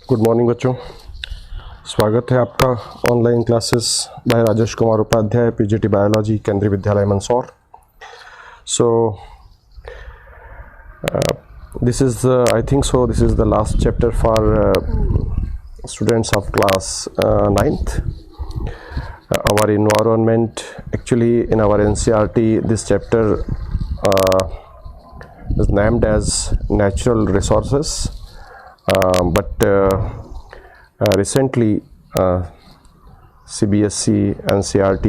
Good morning बच्चों, स्वागत है आपका online classes by Rajesh Kumar Upadhyay, PGT biology, Kendriya Vidyalaya Mandsaur. So this is I think so this is the last chapter for students of class 9th. Our environment, actually in our NCERT this chapter is named as natural resources, but recently CBSE NCERT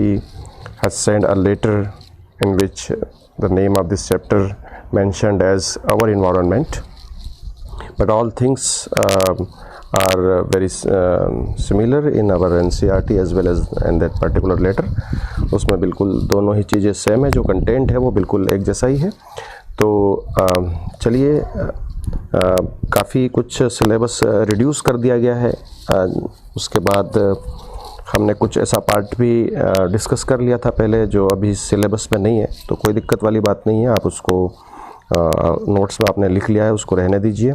has sent a letter in which the name of this chapter mentioned as our environment, but all things are very similar in our NCERT as well as in that particular letter. उसमें बिल्कुल दोनों ही चीज़ें same है, जो content है वो बिल्कुल एक जैसा ही है। तो चलिए, काफ़ी कुछ सिलेबस रिड्यूस कर दिया गया है। उसके बाद हमने कुछ ऐसा पार्ट भी डिस्कस कर लिया था पहले जो अभी सिलेबस में नहीं है, तो कोई दिक्कत वाली बात नहीं है। आप उसको नोट्स में आपने लिख लिया है, उसको रहने दीजिए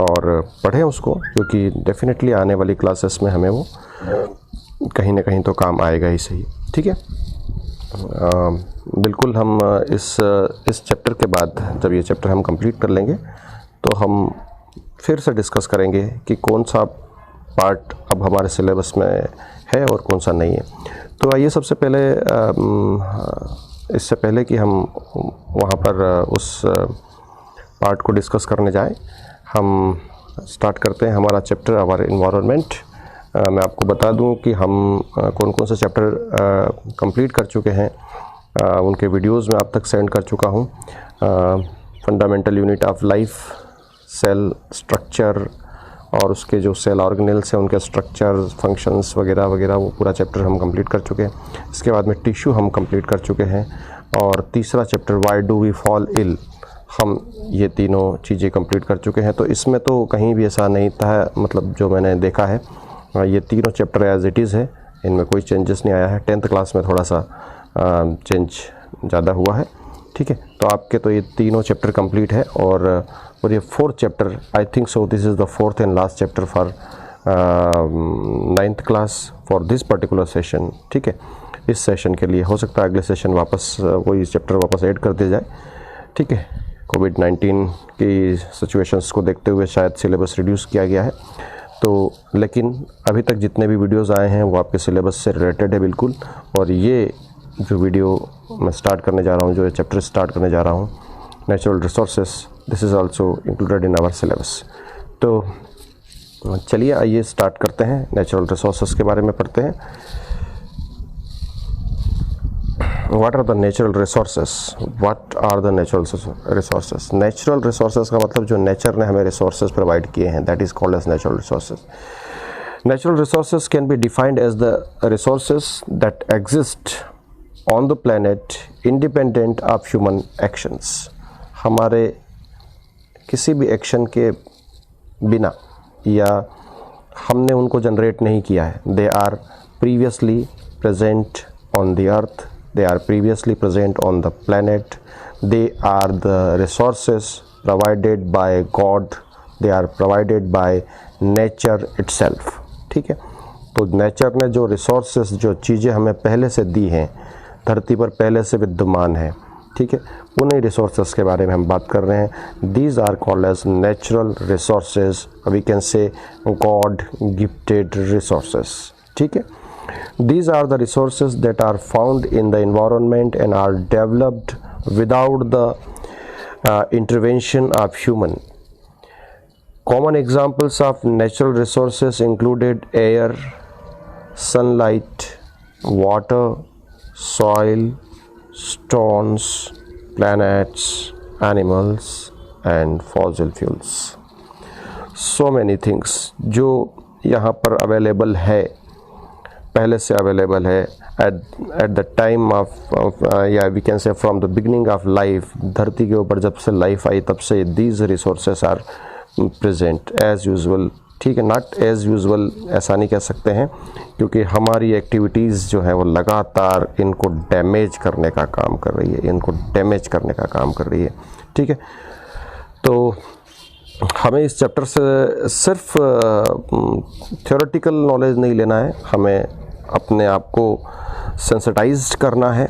और पढ़ें उसको, क्योंकि डेफिनेटली आने वाली क्लासेस में हमें वो कहीं ना कहीं तो काम आएगा ही सही। ठीक है, बिल्कुल। हम इस चैप्टर के बाद जब ये चैप्टर हम कंप्लीट कर लेंगे तो हम फिर से डिस्कस करेंगे कि कौन सा पार्ट अब हमारे सिलेबस में है और कौन सा नहीं है। तो आइए, सबसे पहले इससे पहले कि हम वहाँ पर उस पार्ट को डिस्कस करने जाएं, हम स्टार्ट करते हैं हमारा चैप्टर आवर एनवायरनमेंट। मैं आपको बता दूं कि हम कौन कौन से चैप्टर कंप्लीट कर चुके हैं। उनके वीडियोस मैं आप तक सेंड कर चुका हूं। Fundamental unit of life, cell structure और उसके जो सेल ऑर्गेनेल्स हैं उनके स्ट्रक्चर, फंक्शंस वगैरह वगैरह, वो पूरा चैप्टर हम कंप्लीट कर चुके हैं। इसके बाद में टिश्यू हम कंप्लीट कर चुके हैं। और तीसरा chapter why do we fall ill, हम ये तीनों चीज़ें कंप्लीट कर चुके हैं। तो इसमें तो कहीं भी ऐसा नहीं था, मतलब जो मैंने देखा है ये तीनों चैप्टर एज इट इज़ है, इनमें कोई चेंजेस नहीं आया है। 10th क्लास में थोड़ा सा चेंज ज़्यादा हुआ है। ठीक है, तो आपके तो ये तीनों चैप्टर कंप्लीट है। और ये 4th chapter, I think so this is the 4th and last chapter for 9th class for this particular session. ठीक है, इस सेशन के लिए हो सकता है अगले सेशन वापस वही चैप्टर वापस ऐड कर दिया जाए। ठीक है, कोविड-19 की सिचुएशंस को देखते हुए शायद सिलेबस रिड्यूस किया गया है। तो लेकिन अभी तक जितने भी वीडियोस आए हैं वो आपके सिलेबस से रिलेटेड है बिल्कुल। और ये जो वीडियो मैं स्टार्ट करने जा रहा हूँ, जो चैप्टर स्टार्ट करने जा रहा हूँ, natural resources, this is also included in our syllabus. तो चलिए, आइए स्टार्ट करते हैं। नेचुरल रिसोर्सेस के बारे में पढ़ते हैं। What are the natural resources? What are the natural resources? Natural resources का मतलब जो नेचर ने हमें resources प्रोवाइड किए हैं, that is called as natural resources. Natural resources can be defined as the resources that exist on the planet independent of human actions. हमारे किसी भी एक्शन के बिना या हमने उनको जनरेट नहीं किया है। They are previously present on the earth. They are previously present on the planet. They are the resources provided by God. They are provided by nature itself. ठीक है, तो नेचर ने जो रिसोर्सेस, जो चीज़ें हमें पहले से दी हैं, धरती पर पहले से विद्यमान है, ठीक है, उन्हीं रिसोर्सेस के बारे में हम बात कर रहे हैं। These are called as natural resources. We can say God gifted resources. ठीक है, these are the resources that are found in the environment and are developed without the intervention of human. Common examples of natural resources included air, sunlight, water, soil, stones, planets, animals and fossil fuels. So many things जो यहाँ पर available है, पहले से available है at the time of या we can say from the beginning of life. धरती के ऊपर जब से लाइफ आई तब से these resources are present as usual. ठीक है, नॉट एज यूजुअल ऐसा नहीं कह सकते हैं, क्योंकि हमारी एक्टिविटीज़ जो है वो लगातार इनको डैमेज करने का काम कर रही है, इनको डैमेज करने का काम कर रही है। ठीक है, तो हमें इस चैप्टर से सिर्फ थ्योरेटिकल नॉलेज नहीं लेना है, हमें अपने आप को सेंसिटाइज्ड करना है,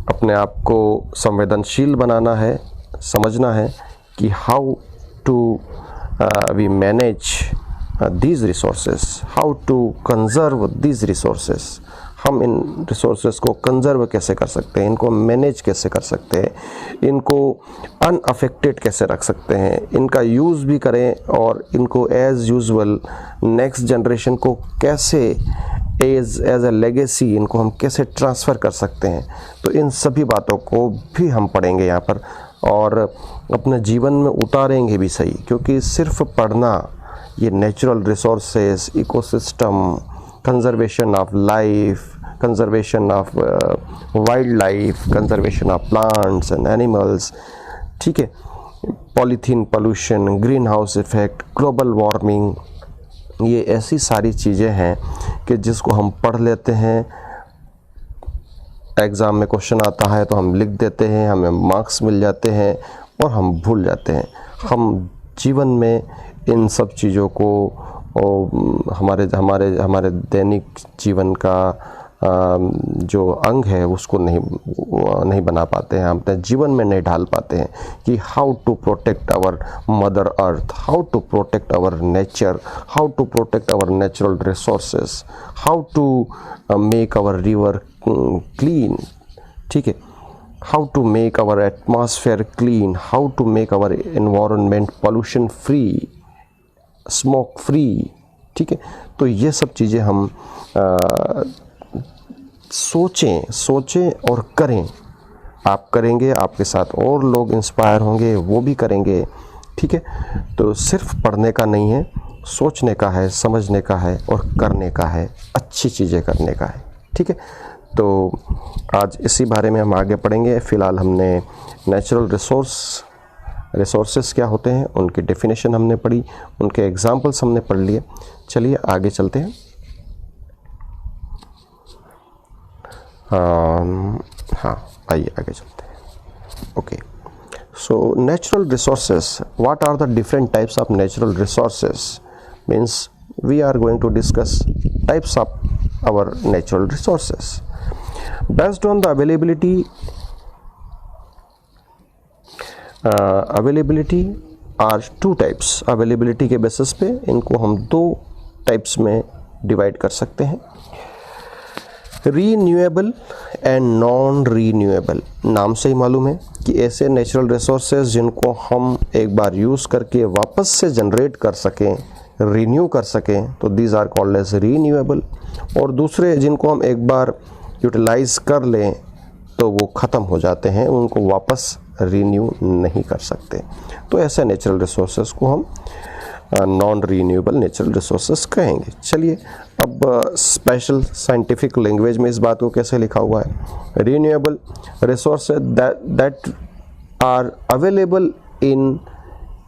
अपने आप को संवेदनशील बनाना है, समझना है कि how to we manage these resources, how to conserve these resources, हम इन रिसोर्सेज को कंजर्व कैसे कर सकते हैं, इनको मैनेज कैसे कर सकते हैं, इनको अनअफेक्टेड कैसे रख सकते हैं, इनका यूज़ भी करें और इनको एज़ यूजुअल नेक्स्ट जनरेशन को कैसे एज अ लेगेसी इनको हम कैसे ट्रांसफ़र कर सकते हैं। तो इन सभी बातों को भी हम पढ़ेंगे यहाँ पर और अपने जीवन में उतारेंगे भी सही, क्योंकि सिर्फ पढ़ना ये natural resources, ecosystem, conservation of life, conservation of wild life, conservation of plants and animals, ठीक है, polythene pollution, green house effect, global warming, ये ऐसी सारी चीज़ें हैं कि जिसको हम पढ़ लेते हैं, एग्ज़ाम में क्वेश्चन आता है तो हम लिख देते हैं, हमें मार्क्स मिल जाते हैं और हम भूल जाते हैं। हम जीवन में इन सब चीज़ों को हमारे हमारे हमारे दैनिक जीवन का जो अंग है उसको नहीं बना पाते हैं, हम अपने जीवन में नहीं ढाल पाते हैं कि how to protect our mother earth, how to protect our nature, how to protect our natural resources, how to make our river clean, ठीक है, how to make our atmosphere clean, how to make our environment pollution free, smoke free, ठीक है। तो ये सब चीज़ें हम सोचें और करें। आप करेंगे, आपके साथ और लोग इंस्पायर होंगे, वो भी करेंगे, ठीक है। तो सिर्फ पढ़ने का नहीं है, सोचने का है, समझने का है और करने का है, अच्छी चीज़ें करने का है, ठीक है। तो आज इसी बारे में हम आगे पढ़ेंगे। फ़िलहाल हमने नेचुरल रिसोर्सेस क्या होते हैं, उनकी डेफिनेशन हमने पढ़ी, उनके एग्जांपल्स हमने पढ़ लिए। चलिए आगे चलते हैं। हाँ, आइए आगे चलते हैं। Okay, so natural resources, what are the different types of natural resources, means we are going to discuss types of our natural resources based on the availability are two types। availability के basis पे इनको हम दो types में divide कर सकते हैं, renewable and non renewable. नाम से ही मालूम है कि ऐसे नेचुरल रिसोर्सेज जिनको हम एक बार यूज़ करके वापस से जनरेट कर सकें, रीन्यू कर सकें, तो these are called as renewable. और दूसरे जिनको हम एक बार यूटिलाइज़ कर लें तो वो ख़त्म हो जाते हैं, उनको वापस रीन्यू नहीं कर सकते। तो ऐसे नेचुरल रिसोर्सेज को हम नॉन रीन्यूएबल नेचुरल रिसोर्सेज कहेंगे। चलिए अब स्पेशल साइंटिफिक लैंग्वेज में इस बात को कैसे लिखा हुआ है, renewable resources that are available in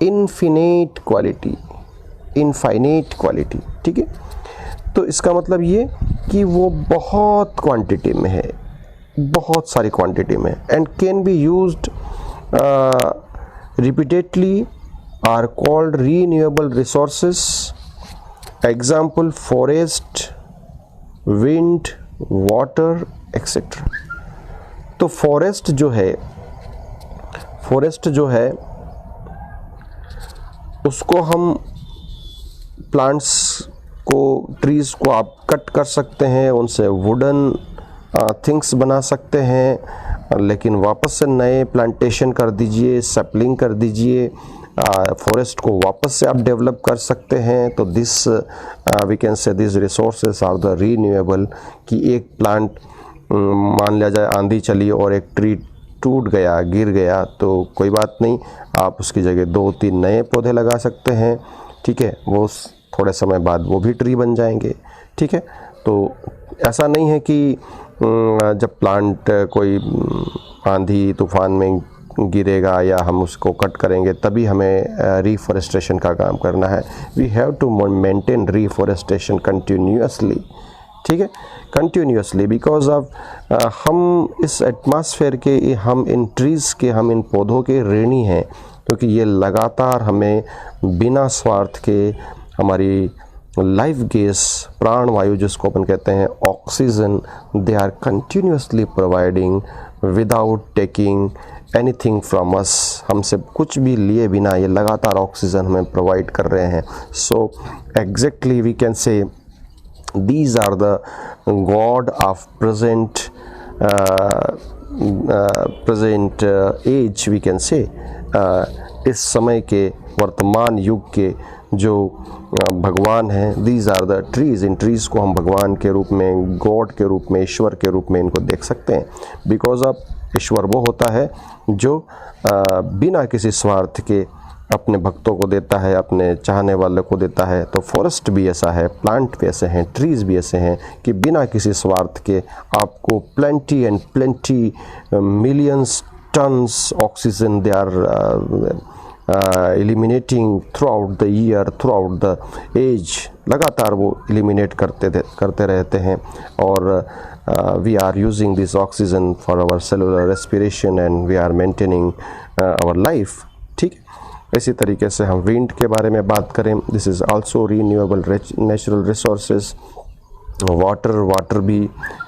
infinite quality, ठीक है। तो इसका मतलब ये कि वो बहुत क्वांटिटी में है, बहुत सारी क्वांटिटी में, and can be used repeatedly, are called renewable resources. Example forest, wind, water etcetera. तो फॉरेस्ट जो है उसको हम प्लांट्स को, ट्रीज़ को आप कट कर सकते हैं, उनसे वुडन थिंग्स बना सकते हैं, लेकिन वापस से नए प्लांटेशन कर दीजिए, सैपलिंग कर दीजिए, फॉरेस्ट को वापस से आप डेवलप कर सकते हैं। तो this we can say this resources are the renewable. कि एक प्लांट मान लिया जाए आंधी चली और एक ट्री टूट गया, गिर गया, तो कोई बात नहीं, आप उसकी जगह 2-3 नए पौधे लगा सकते हैं, ठीक है। वो थोड़े समय बाद वो भी ट्री बन जाएंगे, ठीक है। तो ऐसा नहीं है कि जब प्लांट कोई आंधी तूफान में गिरेगा या हम उसको कट करेंगे तभी हमें रीफॉरेस्टेशन का काम करना है। We have to maintain reforestation continuously, ठीक है, कंटिन्यूअसली, बिकॉज ऑफ हम इस एटमॉस्फेयर के, हम इन ट्रीज़ के, हम इन पौधों के ऋणी हैं। क्योंकि ये लगातार हमें बिना स्वार्थ के हमारी लाइफ गैस, प्राण वायु जिसको अपन कहते हैं oxygen, they are continuously providing without taking anything from us. हमसे कुछ भी लिए बिना ये लगातार ऑक्सीजन हमें प्रोवाइड कर रहे हैं। So exactly we can say these are the god of present age we can say। इस समय के वर्तमान युग के जो भगवान हैं, these are the trees। In trees को हम भगवान के रूप में, गॉड के रूप में, ईश्वर के रूप में इनको देख सकते हैं। बिकॉज ऑफ ईश्वर वो होता है जो बिना किसी स्वार्थ के अपने भक्तों को देता है, अपने चाहने वालों को देता है। तो फॉरेस्ट भी ऐसा है, प्लांट भी ऐसे हैं, ट्रीज़ भी ऐसे हैं कि बिना किसी स्वार्थ के आपको plenty and plenty millions tons oxygen they are eliminating throughout the year, throughout the age. लगातार वो एलिमिनेट करते रहते हैं और we are using this oxygen for our cellular respiration and we are maintaining our life. ठीक है, इसी तरीके से हम विंड के बारे में बात करें, this is also renewable natural resources. Water भी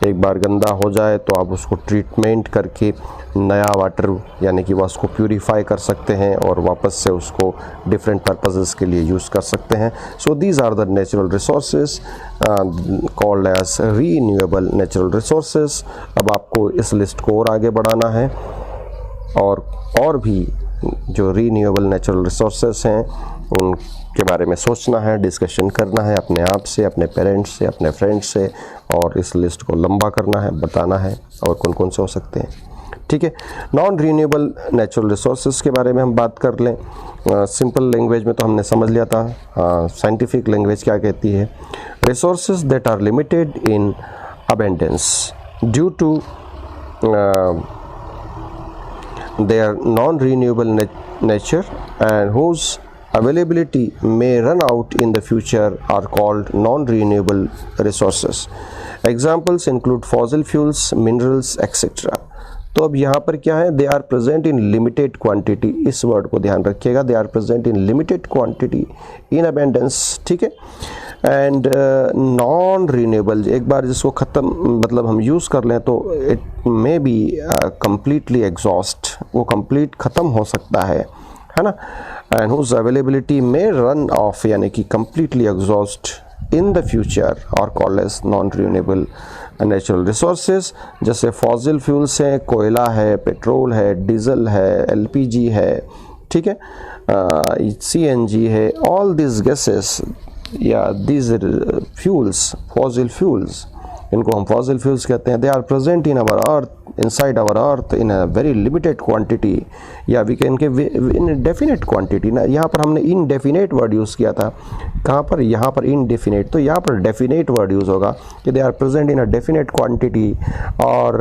एक बार गंदा हो जाए तो आप उसको ट्रीटमेंट करके नया वाटर यानी कि वो उसको प्यूरीफाई कर सकते हैं और वापस से उसको डिफरेंट पर्पसेस के लिए यूज़ कर सकते हैं। So these are the natural resources called as renewable natural resources. अब आपको इस लिस्ट को और आगे बढ़ाना है और भी जो रीन्यूएबल नेचुरल रिसोर्सेस हैं उनके बारे में सोचना है, डिस्कशन करना है अपने आप से, अपने पेरेंट्स से, अपने फ्रेंड्स से, और इस लिस्ट को लंबा करना है, बताना है और कौन कौन से हो सकते हैं। ठीक है, नॉन रीन्यूएबल नेचुरल रिसोर्सेज के बारे में हम बात कर लें। सिंपल लैंग्वेज में तो हमने समझ लिया था, साइंटिफिक लैंग्वेज क्या कहती है। Resources that are limited in abundance due to their non-renewable nature and whose availability may run out in the future are called non-renewable resources. Examples include fossil fuels, minerals, etc. तो अब यहाँ पर क्या है, they are present in limited quantity. इस word को ध्यान रखिएगा, they are present in limited quantity in abundance. ठीक है, एंड नॉन रीन्यूएबल, एक बार जिसको ख़त्म मतलब हम यूज़ कर लें तो it may be completely exhaust, वो कंप्लीट ख़त्म हो सकता है ना। एंड हुज अवेलेबिलिटी में रन ऑफ यानी कि completely exhaust in the future और called as non renewable natural resources. जैसे फॉसिल फ्यूल्स हैं, कोयला है, पेट्रोल है, डीजल है, एलपीजी है, ठीक है, सीएनजी है, ऑल दिस गैसेस या दिस फ्यूल्स, फॉसिल फ्यूल्स, इनको हम फॉसिल फ्यूल्स कहते हैं। They are present in our earth, inside our earth in a very limited quantity, या वी कैन के इन डेफिनेट क्वांटिटी ना। यहाँ पर हमने इनडेफिनेट वर्ड यूज़ किया था, कहाँ पर, यहाँ पर इनडेफिनेट, तो यहाँ पर डेफिनेट वर्ड यूज़ होगा कि they are present in a definite quantity और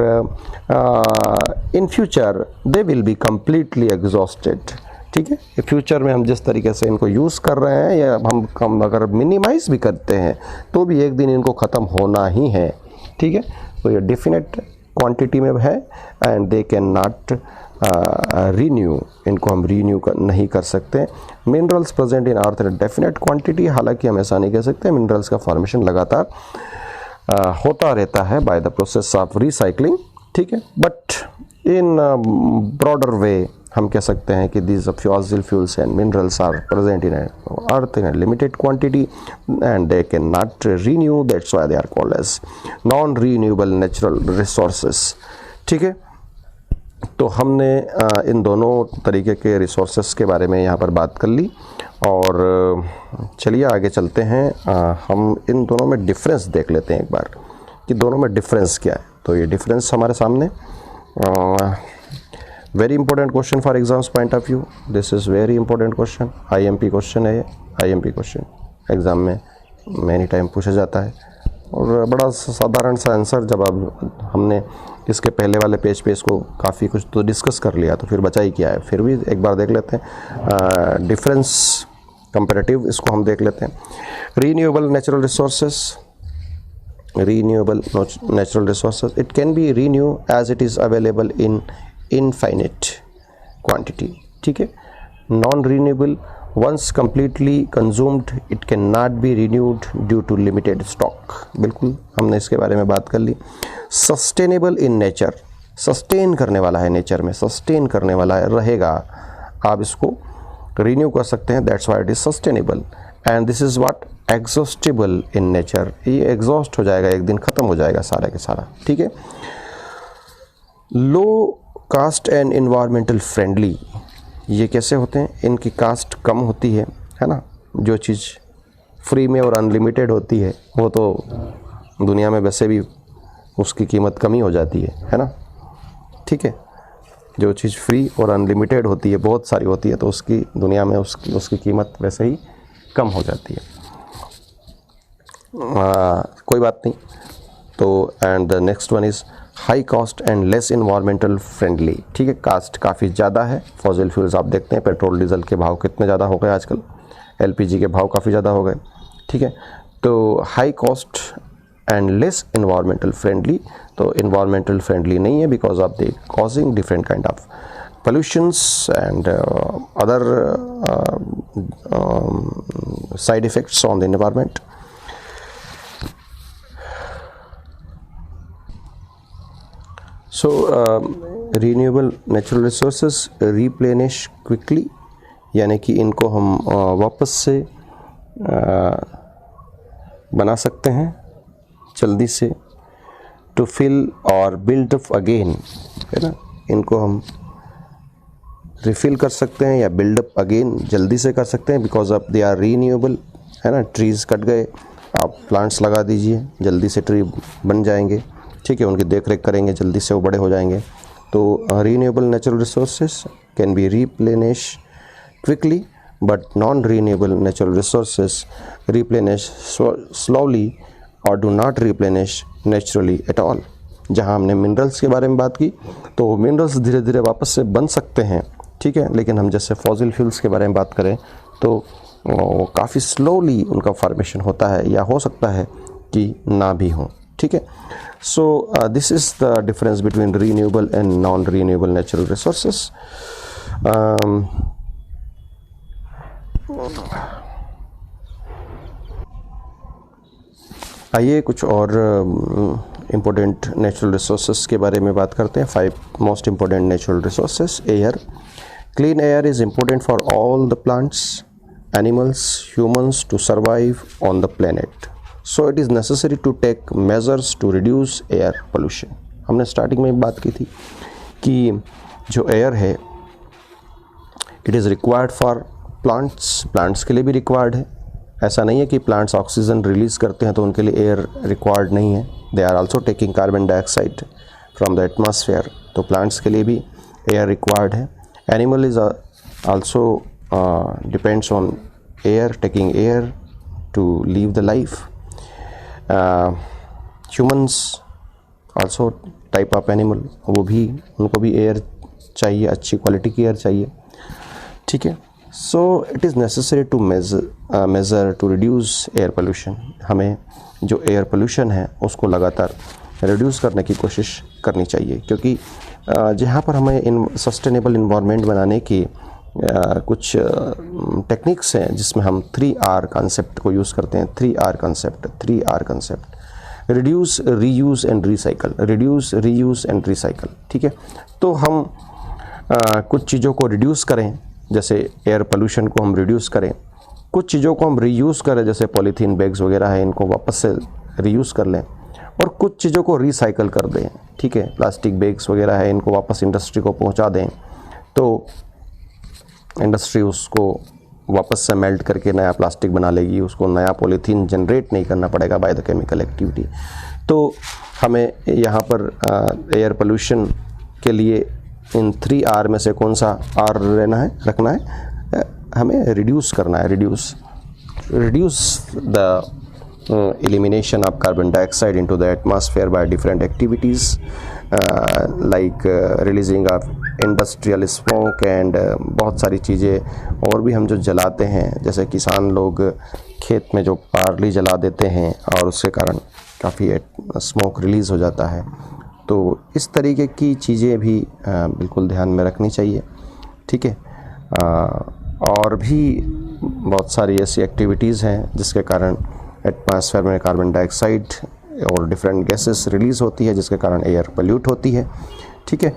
in future they will be completely exhausted. ठीक है, फ्यूचर में हम जिस तरीके से इनको यूज़ कर रहे हैं या हम अगर मिनिमाइज भी करते हैं तो भी एक दिन इनको ख़त्म होना ही है। ठीक है, तो ये डेफिनेट क्वांटिटी में है and they can not renew, इनको हम रीन्यू नहीं कर सकते। Minerals present in earth in definite quantity, हालांकि हम ऐसा नहीं कह सकते, मिनरल्स का फॉर्मेशन लगातार होता रहता है by the process of recycling. ठीक है, बट इन ब्रॉडर वे हम कह सकते हैं कि these fossil fuels and minerals are present in earth in a limited quantity and they cannot renew, that's why they are called as non-renewable natural resources। ठीक है, तो हमने इन दोनों तरीके के रिसोर्सेस के बारे में यहाँ पर बात कर ली और चलिए आगे चलते हैं। हम इन दोनों में डिफरेंस देख लेते हैं एक बार कि दोनों में डिफरेंस क्या है। तो ये डिफरेंस हमारे सामने very important question for exams point of view, this is very important question, IMP question है ये, आईएमपी क्वेश्चन एग्ज़ाम में मैनी टाइम पूछा जाता है और बड़ा साधारण सा आंसर। जब अब हमने इसके पहले वाले पेज पे इसको काफ़ी कुछ तो डिस्कस कर लिया तो फिर बचा ही क्या है, फिर भी एक बार देख लेते हैं डिफरेंस कंपैरेटिव, इसको हम देख लेते हैं। Renewable natural resources, renewable natural resources, it can be renew as it is available in infinite quantity। ठीक है, non renewable, once completely consumed it can not be renewed due to limited stock, बिल्कुल हमने इसके बारे में बात कर ली। सस्टेनेबल इन नेचर, सस्टेन करने वाला है, नेचर में सस्टेन करने वाला है, रहेगा, आप इसको रिन्यू कर सकते हैं, that's why it is sustainable. And this is what exhaustible in nature, ये एग्जॉस्ट हो जाएगा, एक दिन ख़त्म हो जाएगा सारा के सारा, ठीक है। लो कास्ट एंड इन्वायरमेंटल फ्रेंडली, ये कैसे होते हैं, इनकी कास्ट कम होती है ना, जो चीज़ फ्री में और अनलिमिटेड होती है वो तो दुनिया में वैसे भी उसकी कीमत कम ही हो जाती है ना, ठीक है। जो चीज़ फ्री और अनलिमिटेड होती है, बहुत सारी होती है, तो उसकी दुनिया में उसकी कीमत वैसे ही कम हो जाती है। कोई बात नहीं। तो and the next one is high cost and less environmental friendly, ठीक है। कास्ट काफ़ी ज़्यादा है, फॉसिल फ्यूल्स आप देखते हैं, पेट्रोल डीजल के भाव कितने ज़्यादा हो गए आजकल, एलपीजी के भाव काफ़ी ज़्यादा हो गए, ठीक है। तो high cost and less environmental friendly, तो इन्वायरमेंटल फ्रेंडली नहीं है because of the causing different kind of pollutions and other side effects on the environment. So renewable natural resources replenish quickly, यानी कि इनको हम वापस से बना सकते हैं जल्दी से, टू फिल और बिल्ड अप अगेन, है ना, इनको हम रिफ़िल कर सकते हैं या बिल्डअप अगेन जल्दी से कर सकते हैं because of they are renewable, है ना। ट्रीज़ कट गए, आप प्लांट्स लगा दीजिए, जल्दी से ट्री बन जाएंगे, ठीक है, उनकी देख रेख करेंगे, जल्दी से वो बड़े हो जाएंगे। तो renewable natural resources can be replenish quickly, but non renewable natural resources replenish slowly और do not replenish naturally at all. जहाँ हमने मिनरल्स के बारे में बात की, तो मिनरल्स धीरे धीरे वापस से बन सकते हैं, ठीक है, लेकिन हम जैसे फॉसिल फ्यूल्स के बारे में बात करें तो काफ़ी स्लोली उनका फॉर्मेशन होता है, या हो सकता है कि ना भी हो, ठीक है। So this is the difference between renewable and non renewable natural resources. आइए कुछ और इम्पोर्टेंट नेचुरल रिसोर्सेज के बारे में बात करते हैं। 5 most important natural resources. Air, clean air is important for all the plants, animals, humans to survive on the planet, so it is necessary to take measures to reduce air pollution. हमने starting में बात की थी कि जो air है it is required for plants, plants के लिए भी रिक्वायर्ड है। ऐसा नहीं है कि प्लांट्स ऑक्सीजन रिलीज़ करते हैं तो उनके लिए एयर रिक्वायर्ड नहीं है, they are also taking carbon dioxide from the atmosphere, तो प्लांट्स के लिए भी एयर रिक्वायर्ड है। Animal is also depends on air, taking air to live the life. Humans also type of animal, वो भी, उनको भी एयर चाहिए, अच्छी क्वालिटी की एयर चाहिए, ठीक है। So it is necessary to measure to reduce air pollution. हमें जो एयर पोल्यूशन है उसको लगातार रिड्यूस करने की कोशिश करनी चाहिए, क्योंकि जहाँ पर हमें इन सस्टेनेबल इन्वायरमेंट बनाने की कुछ टेक्निक्स हैं जिसमें हम 3R कॉन्सेप्ट को यूज़ करते हैं। 3R concept, reduce, reuse and recycle, reduce, reuse and recycle, ठीक है। तो हम कुछ चीज़ों को रिड्यूस करें, जैसे एयर पोल्यूशन को हम रिड्यूस करें, कुछ चीज़ों को हम रीयूज़ करें, जैसे पॉलीथीन बैग्स वगैरह है, इनको वापस से रीयूज़ कर लें, और कुछ चीज़ों को रिसाइकल कर दें, ठीक है। प्लास्टिक बैग्स वगैरह है, इनको वापस इंडस्ट्री को पहुंचा दें, तो इंडस्ट्री उसको वापस से मेल्ट करके नया प्लास्टिक बना लेगी, उसको नया पॉलीथीन जनरेट नहीं करना पड़ेगा बाय द केमिकल एक्टिविटी। तो हमें यहाँ पर एयर पोल्यूशन के लिए इन 3R में से कौन सा R रखना है, हमें रिड्यूस करना है। Reduce the elimination of carbon dioxide into the atmosphere by different activities like releasing of industrial smoke and बहुत सारी चीज़ें और भी हम जो जलाते हैं, जैसे किसान लोग खेत में जो पार्ली जला देते हैं और उसके कारण काफ़ी स्मोक रिलीज़ हो जाता है। तो इस तरीके की चीज़ें भी बिल्कुल ध्यान में रखनी चाहिए, ठीक है। और भी बहुत सारी ऐसी एक्टिविटीज़ हैं जिसके कारण एटमॉस्फेयर में कार्बन डाइऑक्साइड और डिफरेंट गैसेस रिलीज़ होती है, जिसके कारण एयर पोल्यूट होती है। ठीक है,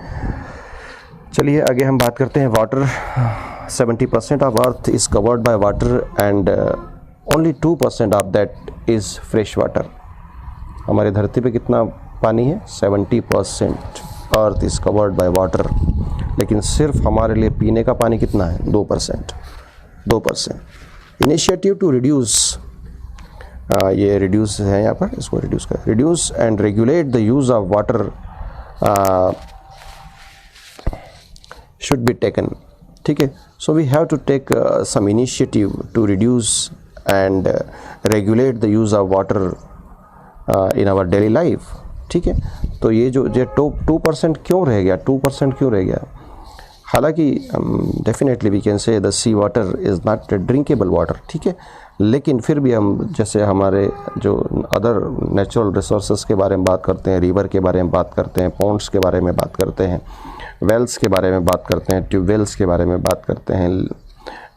चलिए आगे हम बात करते हैं water. 70% of earth is covered by water and only 2% of that is fresh water. हमारी धरती पे कितना पानी है? 70% earth is covered by water, लेकिन सिर्फ हमारे लिए पीने का पानी कितना है? 2%। इनिशिएटिव टू रिड्यूस, ये रिड्यूस है यहाँ पर, इसको रिड्यूस कर, reduce and regulate the use of water should be taken. ठीक है, so we have to take some initiative to reduce and regulate the use of water in our daily life. ठीक है, तो ये जो 2% क्यों रह गया? 2% क्यों रह गया? हालांकि definitely we can say the sea water is not drinkable water. ठीक है, लेकिन फिर भी हम जैसे हमारे जो अदर नेचुरल रिसोर्सेज के बारे में बात करते हैं, रिवर के बारे में बात करते हैं, पॉन्ड्स के बारे में बात करते हैं, वेल्स के बारे में बात करते हैं, ट्यूबवेल्स के बारे में बात करते हैं,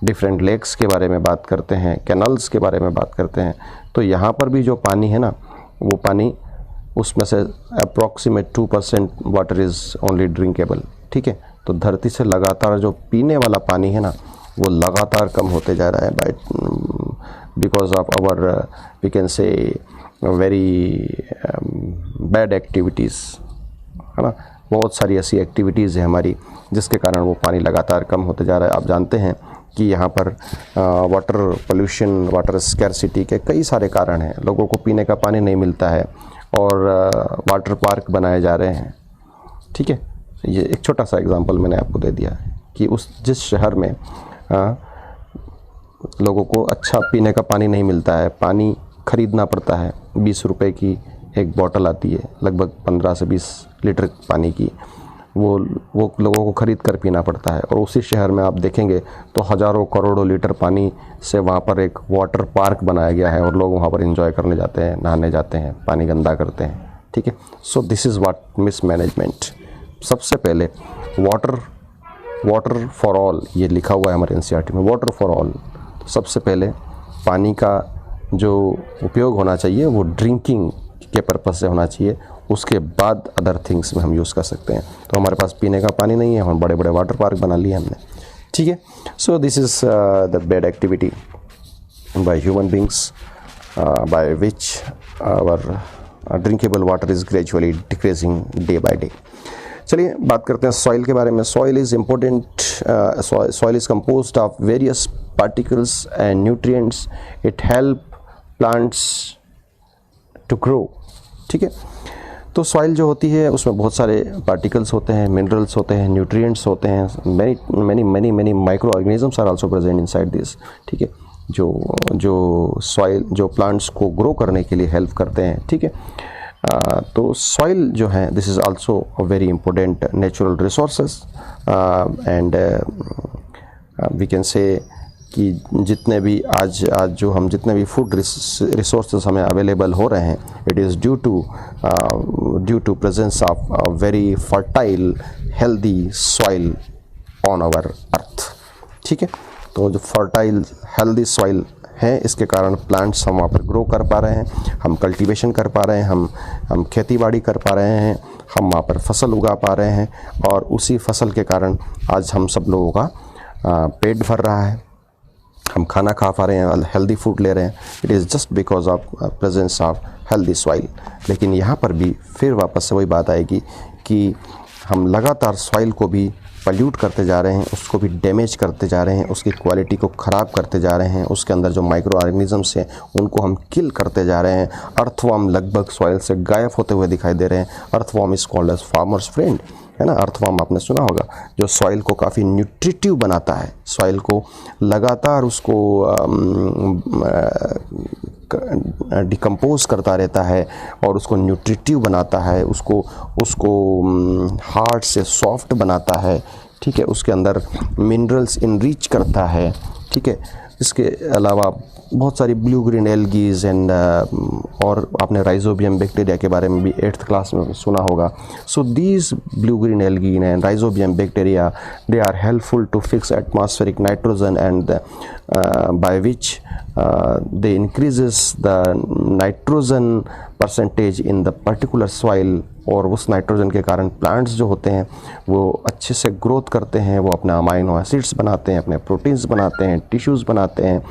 डिफरेंट लेक्स के बारे में बात करते हैं, कैनल्स के बारे में बात करते हैं, तो यहाँ पर भी जो पानी है ना, वो पानी उसमें से approximate 2% water is only drinkable. ठीक है, तो धरती से लगातार जो पीने वाला पानी है ना, वो लगातार कम होते जा रहा है by because of our we can say very bad activities, है ना। बहुत सारी ऐसी एक्टिविटीज़ है हमारी जिसके कारण वो पानी लगातार कम होते जा रहा है। आप जानते हैं कि यहाँ पर वाटर पोल्यूशन, वाटर स्कैर्सिटी के कई सारे कारण हैं। लोगों को पीने का पानी नहीं मिलता है और वाटर पार्क बनाए जा रहे हैं। ठीक है, ये एक छोटा सा एग्जांपल मैंने आपको दे दिया कि जिस शहर में लोगों को अच्छा पीने का पानी नहीं मिलता है, पानी खरीदना पड़ता है, 20 रुपए की एक बोतल आती है, लगभग 15 से 20 लीटर पानी की, वो लोगों को ख़रीद कर पीना पड़ता है। और उसी शहर में आप देखेंगे तो हज़ारों करोड़ों लीटर पानी से वहाँ पर एक वाटर पार्क बनाया गया है और लोग वहाँ पर एंजॉय करने जाते हैं, नहाने जाते हैं, पानी गंदा करते हैं। ठीक है, so this is what mismanagement. सबसे पहले वाटर फॉर ऑल, ये लिखा हुआ है हमारे एनसीईआरटी में, वाटर फॉर ऑल। सबसे पहले पानी का जो उपयोग होना चाहिए वो ड्रिंकिंग के पर्पज़ से होना चाहिए, उसके बाद अदर थिंग्स में हम यूज़ कर सकते हैं। तो हमारे पास पीने का पानी नहीं है, हम बड़े बड़े वाटर पार्क बना लिए हमने। ठीक है, so this is the bad activity by human beings by which our drinkable water is gradually decreasing day by day. चलिए बात करते हैं सॉइल के बारे में। Soil is important. Soil is composed of various particles and nutrients. It help plants to grow. ठीक है, तो सॉइल जो होती है उसमें बहुत सारे पार्टिकल्स होते हैं, मिनरल्स होते हैं, न्यूट्रिएंट्स होते हैं, many microorganisms are also present inside this. ठीक है, जो सॉइल जो प्लांट्स को ग्रो करने के लिए हेल्प करते हैं। ठीक है, तो सॉइल जो है this is also a very important natural resources and we can say कि जितने भी आज जो हम जितने भी फूड रिसोर्सेज हमें अवेलेबल हो रहे हैं, it is due to presence of a very fertile healthy soil on our earth. ठीक है, तो जो फर्टाइल हेल्दी सॉइल है, इसके कारण प्लांट्स हम वहाँ पर ग्रो कर पा रहे हैं, हम कल्टीवेशन कर पा रहे हैं, हम खेती बाड़ी कर पा रहे हैं, हम वहाँ पर फसल उगा पा रहे हैं, और उसी फसल के कारण आज हम सब लोगों का पेट भर रहा है, हम खाना खा पा रहे हैं, हेल्दी फूड ले रहे हैं। It is just because of presence of healthy soil. लेकिन यहाँ पर भी फिर वापस से वही बात आएगी कि हम लगातार सॉइल को भी पल्यूट करते जा रहे हैं, उसको भी डैमेज करते जा रहे हैं, उसकी क्वालिटी को ख़राब करते जा रहे हैं, उसके अंदर जो माइक्रो ऑर्गेनिजम्स हैं उनको हम किल करते जा रहे हैं। अर्थवर्म लगभग सॉइल से गायब होते हुए दिखाई दे रहे हैं। Earthworm is called as farmer's friend, है ना। अर्थवर्म आपने सुना होगा, जो सॉइल को काफ़ी न्यूट्रिटिव बनाता है, सॉइल को लगातार उसको डिकम्पोज करता रहता है और उसको न्यूट्रिटिव बनाता है, उसको हार्ड से सॉफ्ट बनाता है। ठीक है, उसके अंदर मिनरल्स इनरिच करता है। ठीक है, इसके अलावा बहुत सारी ब्लू ग्रीन एल्गीज एंड और आपने राइजोबियम बैक्टीरिया के बारे में भी 8th क्लास में सुना होगा. So these blue green algae and rhizobium bacteria, they are helpful to fix atmospheric nitrogen and by which they increases the nitrogen percentage in the particular soil. और उस nitrogen के कारण प्लांट्स जो होते हैं वो अच्छे से ग्रोथ करते हैं, वो अपने अमाइनो एसिड्स बनाते हैं, अपने प्रोटीन्स बनाते हैं, टिश्यूज़ बनाते हैं,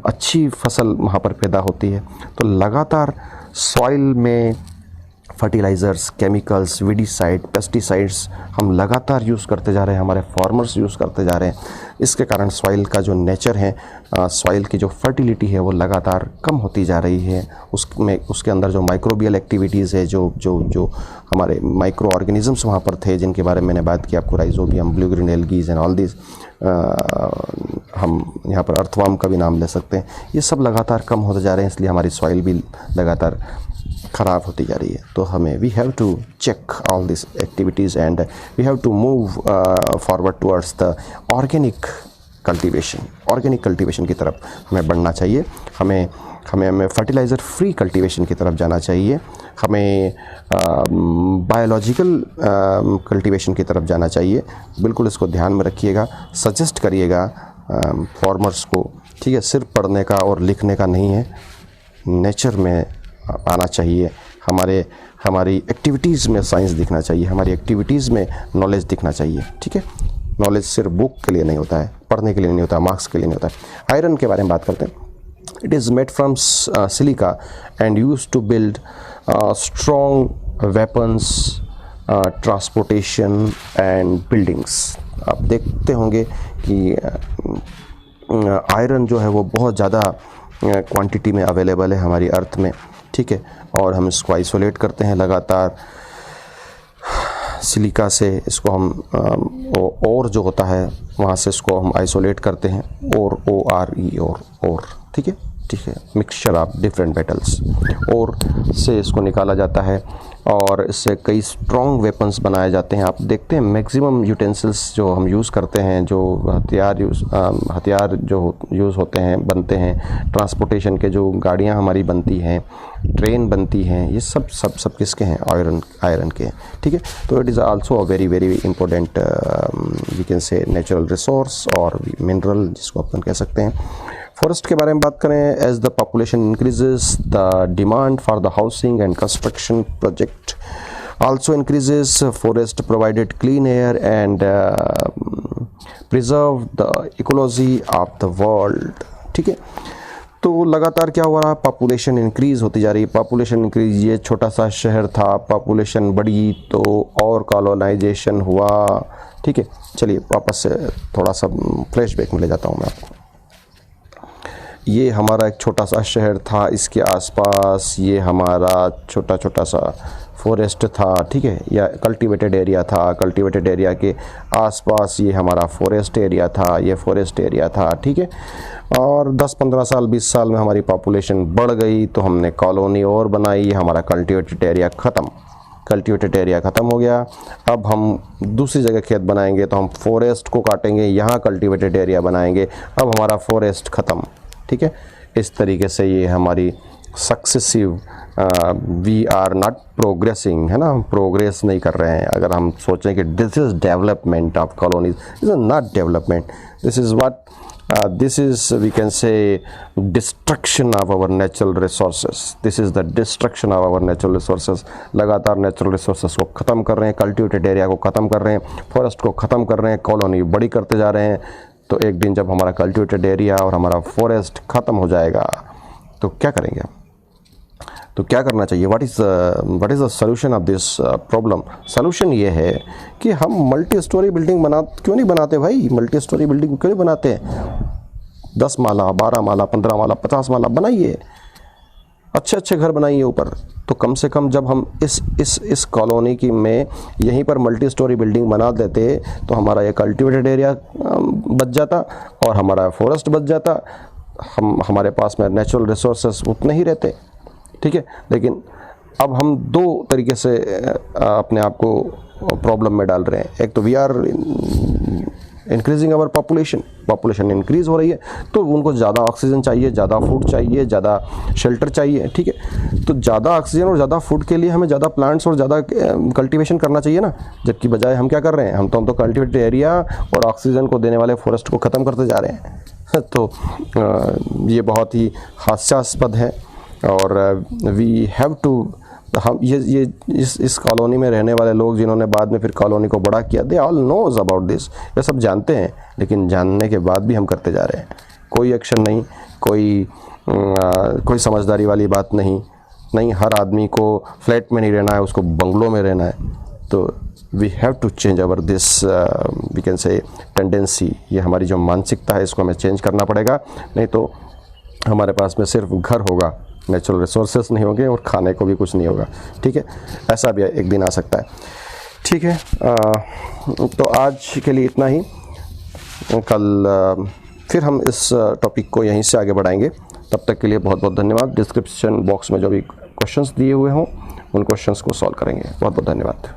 अच्छी फसल वहाँ पर पैदा होती है. तो लगातार सॉइल में फर्टिलाइज़र्स, केमिकल्स, वीडिसाइड, पेस्टिसाइड्स हम लगातार यूज़ करते जा रहे हैं, हमारे फार्मर्स यूज़ करते जा रहे हैं. इसके कारण सॉइल का जो नेचर है, सॉइल की जो फर्टिलिटी है वो लगातार कम होती जा रही है. उसके अंदर जो माइक्रोबियल एक्टिविटीज़ है, जो हमारे माइक्रो ऑर्गेनिजम्स वहाँ पर थे जिनके बारे में मैंने बात की आपको, rhizobium, blue green algae and all this, हम यहाँ पर अर्थवर्म का भी नाम ले सकते हैं. ये सब लगातार कम होते जा रहे हैं, इसलिए हमारी सॉइल भी लगातार ख़राब होती जा रही है. तो हमें we have to check all this activities and we have to move forward towards the organic cultivation की तरफ हमें बढ़ना चाहिए. हमें फर्टिलाइज़र फ्री कल्टीवेशन की तरफ जाना चाहिए. हमें बायोलॉजिकल कल्टीवेशन की तरफ जाना चाहिए. बिल्कुल इसको ध्यान में रखिएगा, सजेस्ट करिएगा फार्मर्स को, ठीक है. सिर्फ पढ़ने का और लिखने का नहीं है, नेचर में आना चाहिए. हमारी एक्टिविटीज़ में साइंस दिखना चाहिए, हमारी एक्टिविटीज़ में नॉलेज दिखना चाहिए, ठीक है. नॉलेज सिर्फ बुक के लिए नहीं होता है, पढ़ने के लिए नहीं होता, मार्क्स के लिए नहीं होता है. आयरन के बारे में बात करते हैं. It is made from silica and used to build strong weapons, transportation and buildings. आप देखते होंगे कि आयरन जो है वो बहुत ज़्यादा क्वांटिटी में अवेलेबल है हमारी अर्थ में, ठीक है. और हम इसको आइसोलेट करते हैं लगातार सिलिका से. इसको हम और जो होता है वहाँ से इसको हम आइसोलेट करते हैं, और ORE और ठीक है, मिक्सचर ऑफ डिफरेंट मेटल्स, और से इसको निकाला जाता है और इससे कई स्ट्रॉन्ग वेपन्स बनाए जाते हैं. आप देखते हैं मैक्सिमम यूटेंसिल्स जो हम यूज़ करते हैं, जो हथियार जो यूज़ होते हैं, बनते हैं, ट्रांसपोर्टेशन के जो गाड़ियां हमारी बनती हैं, ट्रेन बनती हैं, ये सब किसके हैं? आयरन के हैं, ठीक है. तो it is also a very very important we can say natural resource और मिनरल, जिसको अपन कह सकते हैं. फॉरेस्ट के बारे में बात करें, as the population increases the demand for the housing and construction project also increases. Forest provided clean air and preserve the ecology of the world, ठीक है. तो लगातार क्या हो रहा है? पॉपुलेशन इंक्रीज़ होती जा रही है. पॉपुलेशन इंक्रीज, ये छोटा सा शहर था, पॉपुलेशन बढ़ी तो और कॉलोनाइजेशन हुआ, ठीक है. चलिए वापस से थोड़ा सा फ्लैशबैक में ले जाता हूँ मैं आपको. ये हमारा एक छोटा सा शहर था, इसके आसपास ये हमारा छोटा सा फॉरेस्ट था, ठीक है, या कल्टीवेटेड एरिया था. कल्टीवेटेड एरिया के आसपास ये हमारा फॉरेस्ट एरिया था, ये फॉरेस्ट एरिया था, ठीक है. और 10-15 साल 20 साल में हमारी पॉपुलेशन बढ़ गई तो हमने कॉलोनी और बनाई, हमारा कल्टीवेटेड एरिया ख़त्म हो गया. अब हम दूसरी जगह खेत बनाएंगे तो हम फॉरेस्ट को काटेंगे, यहाँ कल्टीवेटेड एरिया बनाएंगे, अब हमारा फॉरेस्ट ख़त्म, ठीक है. इस तरीके से ये हमारी successive, we are not progressing, है ना, हम प्रोग्रेस नहीं कर रहे हैं. अगर हम सोचें कि this is development of colonies, this is not development, this is what this is, we can say, destruction of our natural resources. This is the destruction of our natural resources. लगातार natural resources को ख़त्म कर रहे हैं, cultivated area को ख़त्म कर रहे हैं, फॉरेस्ट को ख़त्म कर रहे हैं, कॉलोनी बड़ी करते जा रहे हैं. तो एक दिन जब हमारा कल्टीवेटेड एरिया और हमारा फॉरेस्ट ख़त्म हो जाएगा तो क्या करेंगे? तो क्या करना चाहिए? What is the solution of this problem? Solution ये है कि हम मल्टी स्टोरी बिल्डिंग क्यों नहीं बनाते भाई? मल्टी स्टोरी बिल्डिंग क्यों नहीं बनाते? 10 माला, 12 माला, 15 माला, 50 माला बनाइए, अच्छे घर बनाइए ऊपर. तो कम से कम जब हम इस कॉलोनी की में यहीं पर मल्टी स्टोरी बिल्डिंग बना देते तो हमारा ये कल्टीवेटेड एरिया बच जाता और हमारा फॉरेस्ट बच जाता. हमारे पास में नेचुरल रिसोर्सेस उतने ही रहते, ठीक है. लेकिन अब हम 2 तरीके से अपने आप को प्रॉब्लम में डाल रहे हैं. एक तो we are increasing our population increase हो रही है, तो उनको ज़्यादा ऑक्सीजन चाहिए, ज़्यादा फूड चाहिए, ज़्यादा शेल्टर चाहिए, ठीक है। तो ज़्यादा ऑक्सीजन और ज़्यादा फूड के लिए हमें ज़्यादा प्लांट्स और ज़्यादा कल्टीवेशन करना चाहिए ना, जबकि बजाय हम क्या कर रहे हैं, हम तो कल्टीवेटेड एरिया और ऑक्सीजन को देने वाले फॉरेस्ट को ख़त्म करते जा रहे हैं। तो ये बहुत ही हास्यास्पद है और वी हैव टू, हम ये इस कॉलोनी में रहने वाले लोग जिन्होंने बाद में फिर कॉलोनी को बड़ा किया, they all knows about this, ये सब जानते हैं, लेकिन जानने के बाद भी हम करते जा रहे हैं। कोई एक्शन नहीं, कोई समझदारी वाली बात नहीं, हर आदमी को फ्लैट में नहीं रहना है, उसको बंगलों में रहना है। तो we have to change our this we can say tendency, ये हमारी जो मानसिकता है इसको हमें चेंज करना पड़ेगा, नहीं तो हमारे पास में सिर्फ घर होगा, नेचुरल रिसोर्सेस नहीं होंगे और खाने को भी कुछ नहीं होगा, ठीक है। ऐसा भी एक दिन आ सकता है, ठीक है। तो आज के लिए इतना ही, कल फिर हम इस टॉपिक को यहीं से आगे बढ़ाएंगे। तब तक के लिए बहुत बहुत धन्यवाद। डिस्क्रिप्शन बॉक्स में जो भी क्वेश्चंस दिए हुए हों उन क्वेश्चंस को सॉल्व करेंगे। बहुत बहुत धन्यवाद।